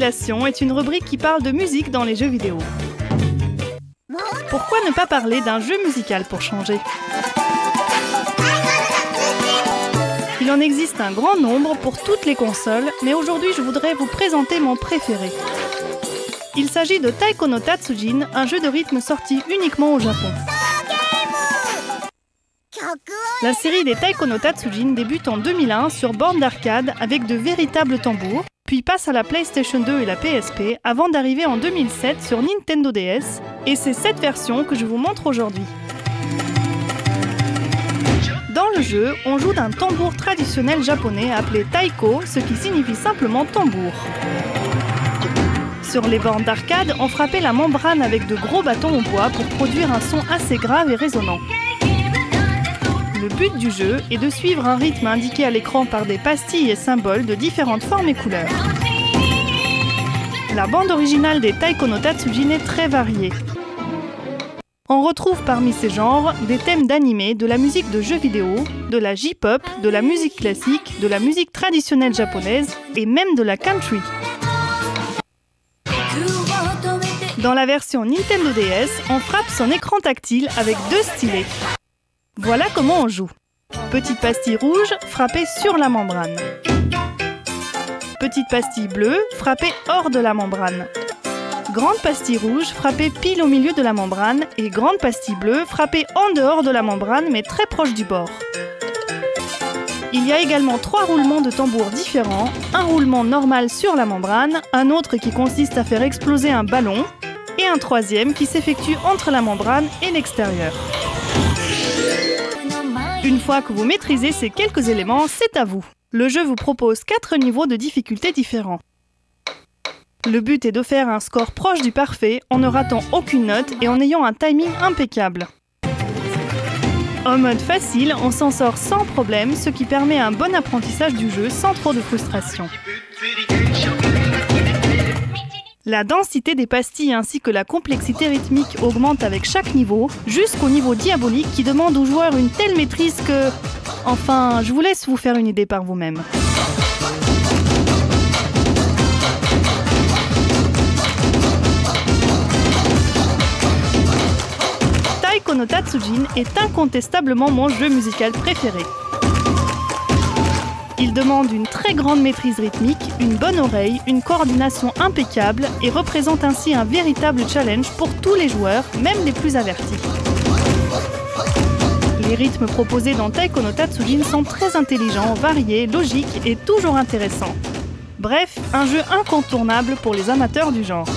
Compilation est une rubrique qui parle de musique dans les jeux vidéo. Pourquoi ne pas parler d'un jeu musical pour changer? Il en existe un grand nombre pour toutes les consoles, mais aujourd'hui je voudrais vous présenter mon préféré. Il s'agit de Taiko no Tatsujin, un jeu de rythme sorti uniquement au Japon. La série des Taiko no Tatsujin débute en 2001 sur borne d'arcade avec de véritables tambours, puis passe à la PlayStation 2 et la PSP avant d'arriver en 2007 sur Nintendo DS, et c'est cette version que je vous montre aujourd'hui. Dans le jeu, on joue d'un tambour traditionnel japonais appelé taiko, ce qui signifie simplement tambour. Sur les bornes d'arcade, on frappait la membrane avec de gros bâtons en bois pour produire un son assez grave et résonnant. Le but du jeu est de suivre un rythme indiqué à l'écran par des pastilles et symboles de différentes formes et couleurs. La bande originale des Taiko no Tatsujin est très variée. On retrouve parmi ces genres des thèmes d'anime, de la musique de jeux vidéo, de la J-pop, de la musique classique, de la musique traditionnelle japonaise et même de la country. Dans la version Nintendo DS, on frappe son écran tactile avec 2 stylets. Voilà comment on joue. Petite pastille rouge, frappée sur la membrane. Petite pastille bleue, frappée hors de la membrane. Grande pastille rouge, frappée pile au milieu de la membrane. Et grande pastille bleue, frappée en dehors de la membrane, mais très proche du bord. Il y a également 3 roulements de tambour différents. Un roulement normal sur la membrane, un autre qui consiste à faire exploser un ballon, et un troisième qui s'effectue entre la membrane et l'extérieur. Une fois que vous maîtrisez ces quelques éléments, c'est à vous. Le jeu vous propose 4 niveaux de difficulté différents. Le but est de faire un score proche du parfait en ne ratant aucune note et en ayant un timing impeccable. En mode facile, on s'en sort sans problème, ce qui permet un bon apprentissage du jeu sans trop de frustration. La densité des pastilles ainsi que la complexité rythmique augmente avec chaque niveau, jusqu'au niveau diabolique qui demande aux joueurs une telle maîtrise que... Enfin, je vous laisse vous faire une idée par vous-même. Taiko no Tatsujin est incontestablement mon jeu musical préféré. Il demande une très grande maîtrise rythmique, une bonne oreille, une coordination impeccable et représente ainsi un véritable challenge pour tous les joueurs, même les plus avertis. Les rythmes proposés dans Taiko no Tatsujin sont très intelligents, variés, logiques et toujours intéressants. Bref, un jeu incontournable pour les amateurs du genre.